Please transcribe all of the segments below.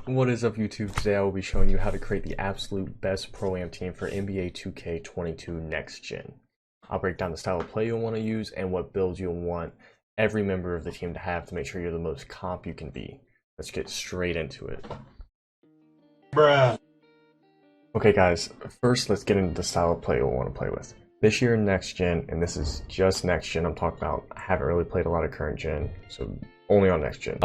What is up, YouTube? Today I will be showing you how to create the absolute best Pro-Am team for NBA 2K22 Next Gen. I'll break down the style of play you'll want to use and what builds you'll want every member of the team to have to make sure you're the most comp you can be. Let's get straight into it. Bruh. Okay guys, first let's get into the style of play you'll want to play with. This year in Next Gen, and this is just Next Gen I'm talking about, I haven't really played a lot of current gen, so only on Next Gen.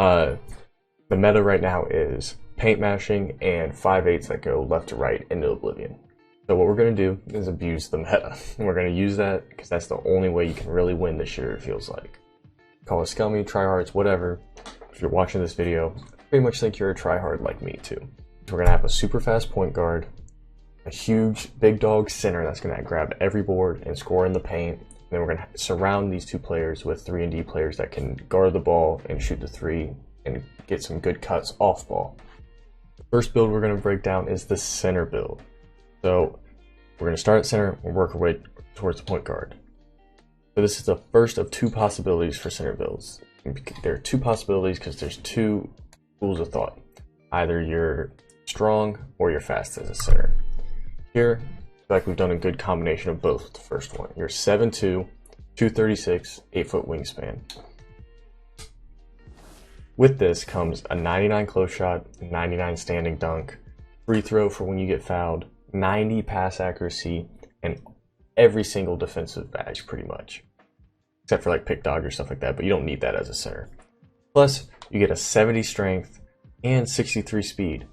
The meta right now is paint mashing and 5/8 that go left to right into oblivion. So what we're going to do is abuse the meta. We're going to use that because that's the only way you can really win this year, it feels like. Call it scummy, tryhards, whatever. If you're watching this video, I pretty much think you're a tryhard like me too. So we're going to have a super fast point guard, a huge big dog center that's going to grab every board and score in the paint. And then we're going to surround these two players with 3-and-D players that can guard the ball and shoot the three and get some good cuts off ball. The first build we're going to break down is the center build. So we're going to start at center and work our way towards the point guard. So this is the first of two possibilities for center builds. There are two possibilities because there's two schools of thought. Either you're strong or you're fast as a center. Here, I feel like we've done a good combination of both with the first one. You're 7'2", 236, 8-foot wingspan. With this comes a 99 close shot, 99 standing dunk, free throw for when you get fouled, 90 pass accuracy, and every single defensive badge pretty much. Except for like pick dog or stuff like that, but you don't need that as a center. Plus, you get a 70 strength and 63 speed.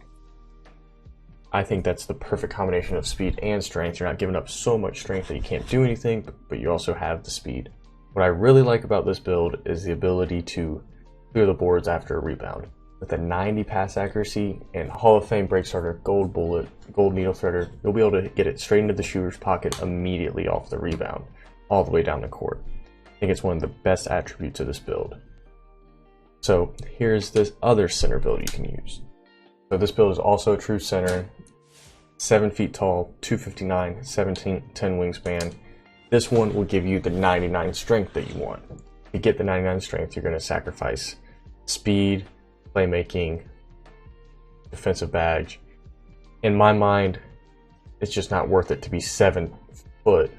I think that's the perfect combination of speed and strength. You're not giving up so much strength that you can't do anything, but you also have the speed. What I really like about this build is the ability to clear the boards after a rebound. With a 90 pass accuracy and Hall of Fame break starter, gold bullet, gold needle threader, you'll be able to get it straight into the shooter's pocket immediately off the rebound, all the way down the court. I think it's one of the best attributes of this build. So here's this other center build you can use. So this build is also a true center, 7 feet tall, 259, 17'10" wingspan. This one will give you the 99 strength that you want. To get the 99 strength, you're going to sacrifice speed, playmaking, defensive badge. In my mind, it's just not worth it to be 7 foot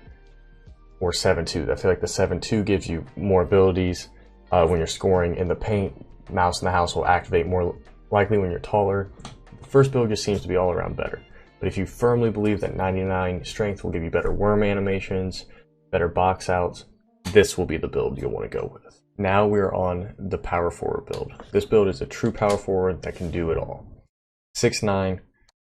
or 7'2". I feel like the 7'2" gives you more abilities when you're scoring in the paint. Mouse in the house will activate more likely when you're taller. The first build just seems to be all around better. But if you firmly believe that 99 strength will give you better worm animations, better box outs, this will be the build you'll want to go with. Now we're on the power forward build. This build is a true power forward that can do it all. 6'9",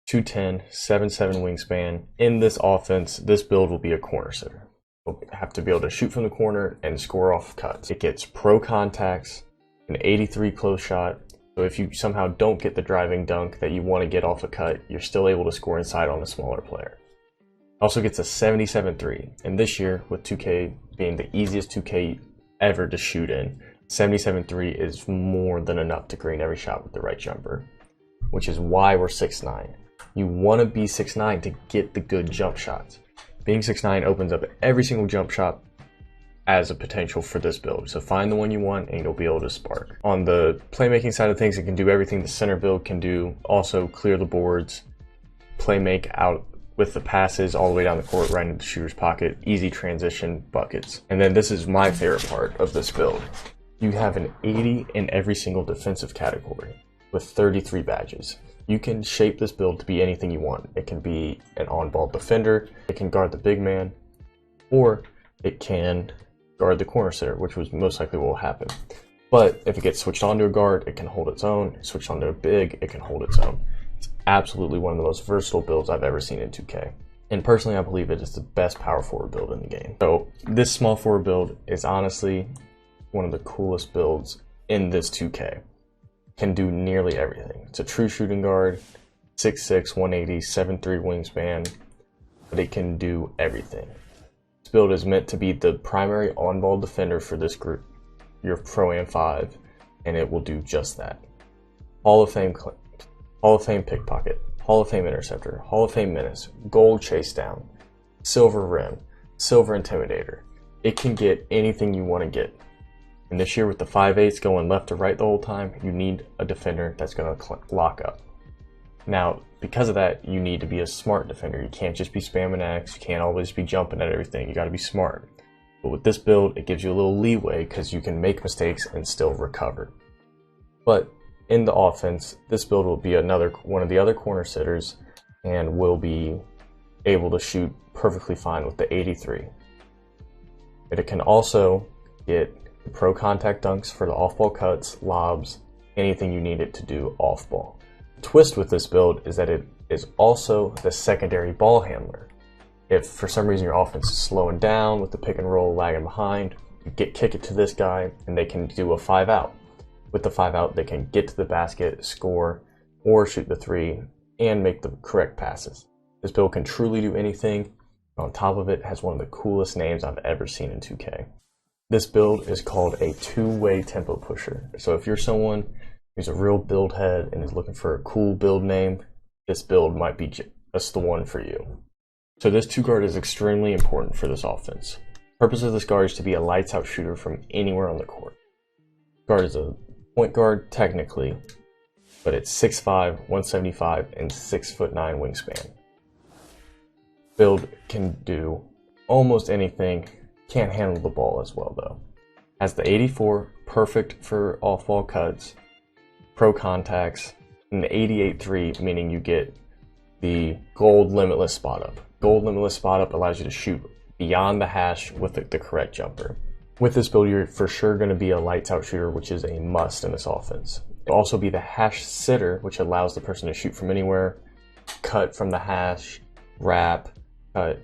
210, 7'7" wingspan. In this offense, this build will be a corner center. You'll have to be able to shoot from the corner and score off cuts. It gets pro contacts, an 83 close shot. So if you somehow don't get the driving dunk that you want to get off a cut, you're still able to score inside on a smaller player. Also gets a 77-3, and this year, with 2K being the easiest 2K ever to shoot in, 77-3 is more than enough to green every shot with the right jumper, which is why we're 6'9". You want to be 6'9" to get the good jump shots. Being 6'9" opens up every single jump shot as a potential for this build, so find the one you want and you'll be able to spark. On the playmaking side of things, it can do everything the center build can do, also clear the boards, play make out with the passes all the way down the court, right into the shooter's pocket, easy transition buckets. And then this is my favorite part of this build. You have an 80 in every single defensive category with 33 badges. You can shape this build to be anything you want. It can be an on-ball defender, it can guard the big man, or it can guard the corner center, which was most likely what will happen. But if it gets switched onto a guard, it can hold its own. Switched onto a big, it can hold its own. It's absolutely one of the most versatile builds I've ever seen in 2K. And personally, I believe it is the best power forward build in the game. So this small forward build is honestly one of the coolest builds in this 2K. Can do nearly everything. It's a true shooting guard, 6'6", 180, 7'3" wingspan, but it can do everything. This build is meant to be the primary on-ball defender for this group, your Pro-Am 5, and it will do just that. Hall of Fame pickpocket, Hall of Fame interceptor, Hall of Fame menace, gold chase down, silver rim, silver intimidator. It can get anything you want to get. And this year with the 5/8 going left to right the whole time, you need a defender that's going to lock up. Now, because of that, you need to be a smart defender. You can't just be spamming X. You can't always be jumping at everything. You got to be smart. But with this build, it gives you a little leeway because you can make mistakes and still recover. But in the offense, this build will be one of the other corner sitters and will be able to shoot perfectly fine with the 83. It can also get pro contact dunks for the off-ball cuts, lobs, anything you need it to do off-ball. The twist with this build is that it is also the secondary ball handler. If for some reason your offense is slowing down with the pick and roll lagging behind, you kick it to this guy and they can do a 5-out. With the 5-out, they can get to the basket, score, or shoot the 3 and make the correct passes. This build can truly do anything. On top of it, has one of the coolest names I've ever seen in 2K. This build is called a two-way tempo pusher. So if you're someone who's a real build head and is looking for a cool build name, this build might be just the one for you. So this 2-guard is extremely important for this offense. The purpose of this guard is to be a lights-out shooter from anywhere on the court. Guard is a point guard technically, but it's 6'5", 175, and 6'9" wingspan. Build can do almost anything, can't handle the ball as well though. Has the 84, perfect for off-ball cuts, pro contacts, and the 88-3, meaning you get the gold limitless spot up. Gold limitless spot up allows you to shoot beyond the hash with the correct jumper. With this build, you're for sure going to be a lights out shooter, which is a must in this offense. It'll also be the hash sitter, which allows the person to shoot from anywhere, cut from the hash, wrap, cut,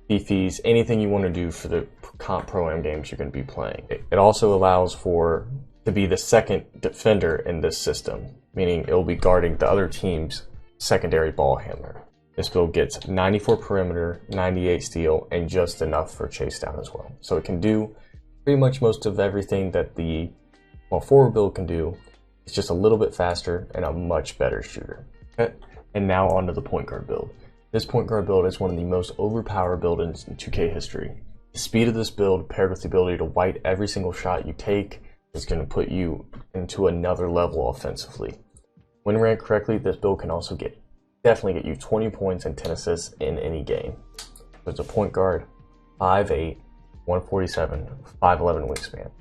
defease, anything you want to do for the comp pro-am games you're going to be playing. It also allows to be the second defender in this system, meaning it will be guarding the other team's secondary ball handler. This build gets 94 perimeter, 98 steal, and just enough for chase down as well. So it can do pretty much most of everything that the forward build can do. It's just a little bit faster and a much better shooter. Okay. And now onto the point guard build. This point guard build is one of the most overpowered builds in 2K history. The speed of this build paired with the ability to white every single shot you take is going to put you into another level offensively. When ran correctly, this build can also definitely get you 20 points and 10 assists in any game. So it's a point guard, 5'8", 147, 5'11 wingspan.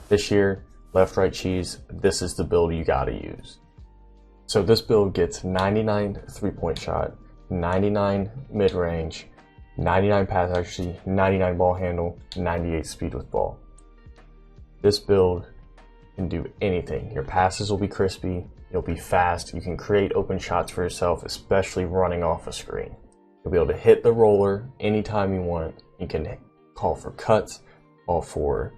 This year, left, right, cheese, this is the build you gotta use. So this build gets 99 3-point shot, 99 mid-range, 99 pass accuracy, 99 ball handle, 98 speed with ball. This build can do anything. Your passes will be crispy, you'll be fast, you can create open shots for yourself, especially running off a screen. You'll be able to hit the roller anytime you want. You can call for cuts, call for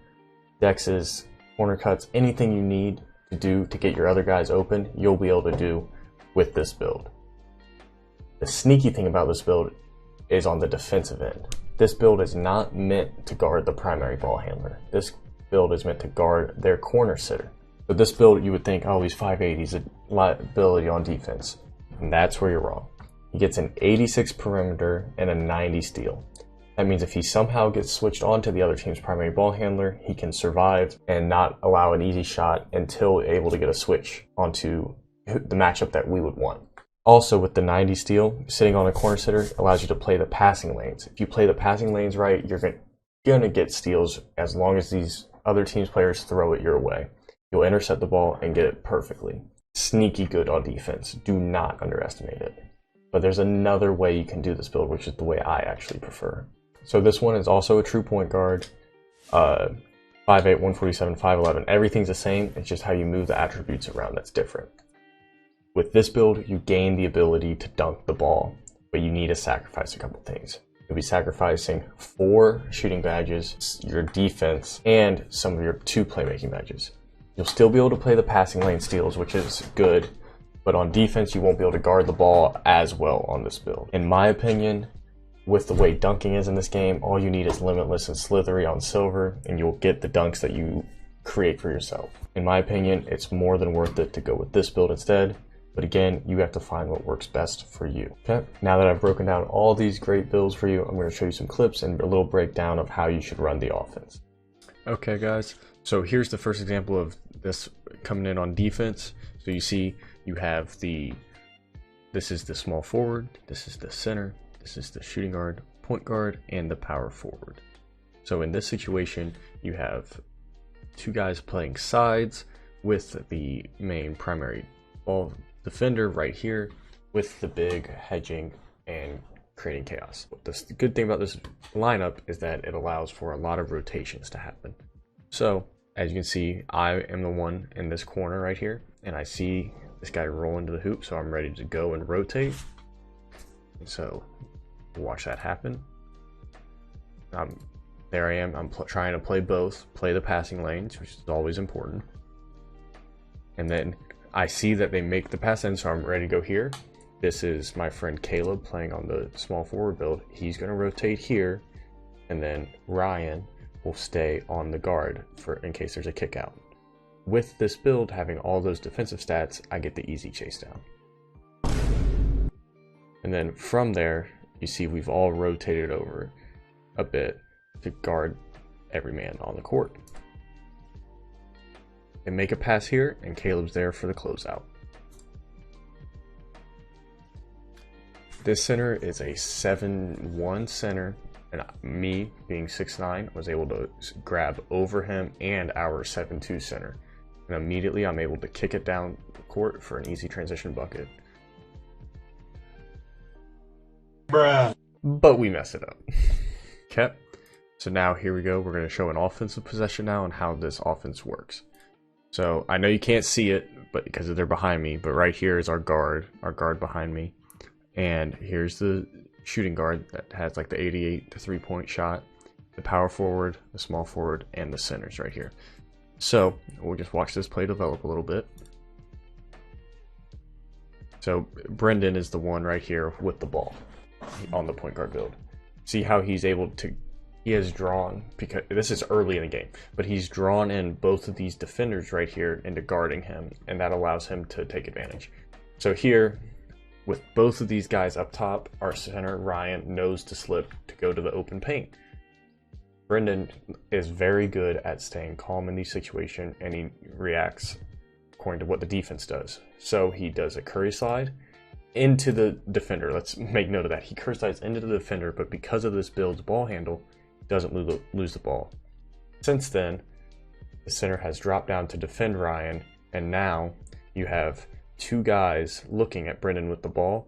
dexes, corner cuts, anything you need to do to get your other guys open, you'll be able to do with this build. The sneaky thing about this build is on the defensive end. This build is not meant to guard the primary ball handler. This build is meant to guard their corner sitter. But this build, you would think, oh, he's 5'8", he's a liability on defense. And that's where you're wrong. He gets an 86 perimeter and a 90 steal. That means if he somehow gets switched on to the other team's primary ball handler, he can survive and not allow an easy shot until able to get a switch onto the matchup that we would want. Also, with the 90 steal, sitting on a corner sitter allows you to play the passing lanes. If you play the passing lanes right, you're going to get steals as long as these other team's players throw it your way. You'll intercept the ball and get it perfectly. Sneaky good on defense. Do not underestimate it. But there's another way you can do this build, which is the way I actually prefer. So this one is also a true point guard. 5'8", 147, 5'11. Everything's the same. It's just how you move the attributes around that's different. With this build, you gain the ability to dunk the ball, but you need to sacrifice a couple things. You'll be sacrificing 4 shooting badges, your defense, and some of your 2 playmaking badges. You'll still be able to play the passing lane steals, which is good, but on defense, you won't be able to guard the ball as well on this build. In my opinion, with the way dunking is in this game, all you need is Limitless and Slithery on silver, and you'll get the dunks that you create for yourself. In my opinion, it's more than worth it to go with this build instead. But again, you have to find what works best for you. Okay, now that I've broken down all these great builds for you, I'm going to show you some clips and a little breakdown of how you should run the offense. Okay guys, so here's the first example of this coming in on defense. So you see you have the this is the small forward, this is the center, this is the shooting guard, point guard, and the power forward. So in this situation, you have two guys playing sides with the main primary ball defender right here with the big hedging and creating chaos. The good thing about this lineup is that it allows for a lot of rotations to happen. So as you can see, I am the one in this corner right here, and I see this guy roll into the hoop, so I'm ready to go and rotate. And so watch that happen. There I am. I'm trying to play both, play the passing lanes, which is always important. And then I see that they make the pass in, so I'm ready to go here. This is my friend Caleb playing on the small forward build. He's going to rotate here, and then Ryan will stay on the guard in case there's a kick out. With this build having all those defensive stats, I get the easy chase down. And then from there, you see we've all rotated over a bit to guard every man on the court. And make a pass here, and Caleb's there for the closeout. This center is a 7-1 center, and me being 6'9" was able to grab over him and our 7-2 center. And immediately I'm able to kick it down the court for an easy transition bucket. Bruh. But we messed it up. Okay, so now here we go. We're going to show an offensive possession now and how this offense works. So I know you can't see it, but because they're behind me, but right here is our guard behind me. And here's the shooting guard that has like the 88 to 3-point shot, the power forward, the small forward, and the centers right here. So we'll just watch this play develop a little bit. So Brendan is the one right here with the ball on the point guard build. See how he's able to, he has drawn, because this is early in the game, but he's drawn in both of these defenders right here into guarding him, and that allows him to take advantage. So here, with both of these guys up top, our center, Ryan, knows to slip to go to the open paint. Brendan is very good at staying calm in these situations, and he reacts according to what the defense does. So he does a curry slide into the defender. Let's make note of that. He curry slides into the defender, but because of this build's ball handle, doesn't lose the ball. Since then, the center has dropped down to defend Ryan, and now you have two guys looking at Brendan with the ball.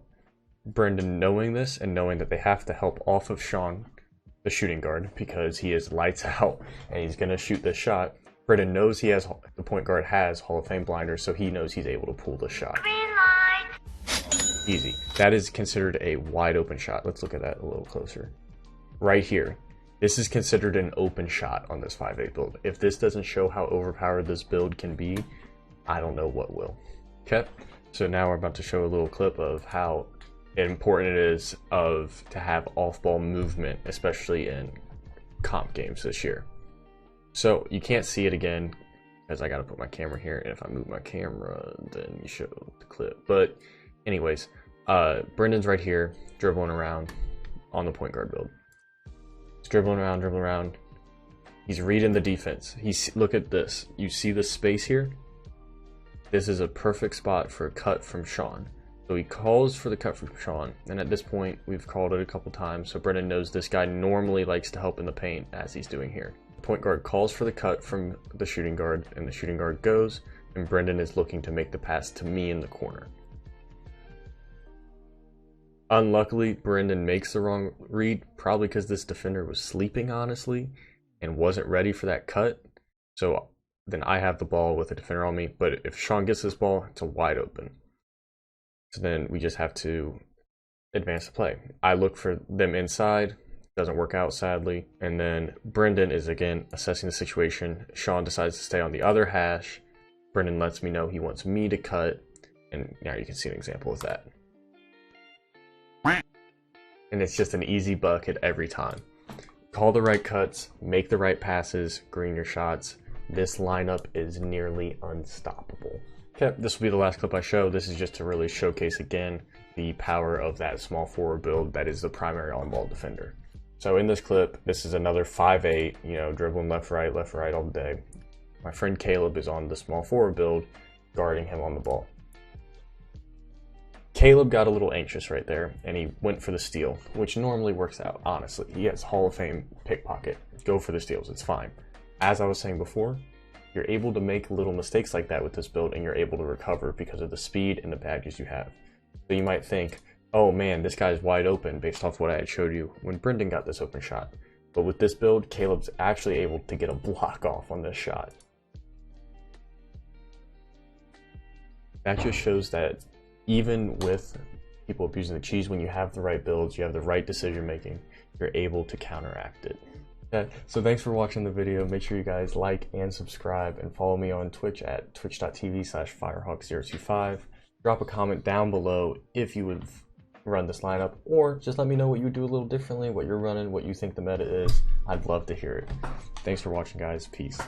Brendan knowing this and knowing that they have to help off of Sean, the shooting guard, because he is lights out and he's going to shoot this shot. Brendan knows the point guard has Hall of Fame blinders, so he knows he's able to pull the shot. Green light. Easy. That is considered a wide open shot. Let's look at that a little closer. Right here. This is considered an open shot on this 5'8" build. If this doesn't show how overpowered this build can be, I don't know what will. Okay, so now we're about to show a little clip of how important it is to have off-ball movement, especially in comp games this year. So you can't see it again because I got to put my camera here, and if I move my camera, then you show the clip. But anyways, Brendan's right here, dribbling around on the point guard build. He's dribbling around. He's reading the defense. Look at this. You see the space here? This is a perfect spot for a cut from Sean. So he calls for the cut from Sean, and at this point, we've called it a couple times, so Brendan knows this guy normally likes to help in the paint, as he's doing here. The point guard calls for the cut from the shooting guard, and the shooting guard goes, and Brendan is looking to make the pass to me in the corner. Unluckily, Brendan makes the wrong read, probably because this defender was sleeping, honestly, and wasn't ready for that cut. So then I have the ball with a defender on me, but if Sean gets this ball, it's a wide open. So then we just have to advance the play. I look for them inside, doesn't work out sadly, and then Brendan is again assessing the situation. Sean decides to stay on the other hash. Brendan lets me know he wants me to cut, and now you can see an example of that. And it's just an easy bucket every time. Call the right cuts, make the right passes, green your shots. This lineup is nearly unstoppable. Okay, this will be the last clip I show. This is just to really showcase again the power of that small forward build that is the primary on-ball defender. So in this clip, this is another 5'8", dribbling left, right all day. My friend Caleb is on the small forward build, guarding him on the ball. Caleb got a little anxious right there, and he went for the steal, which normally works out, honestly. He has Hall of Fame pickpocket. Go for the steals, it's fine. As I was saying before, you're able to make little mistakes like that with this build, and you're able to recover because of the speed and the badges you have. So you might think, oh man, this guy's wide open based off what I had showed you when Brendan got this open shot. But with this build, Caleb's actually able to get a block off on this shot. That just shows that even with people abusing the cheese, when you have the right builds, you have the right decision making, you're able to counteract it. Okay, so thanks for watching the video. Make sure you guys like and subscribe, and follow me on Twitch at twitch.tv/firehawk025. Drop a comment down below if you would run this lineup, or just let me know what you would do a little differently, what you're running, what you think the meta is. I'd love to hear it. Thanks for watching, guys. Peace.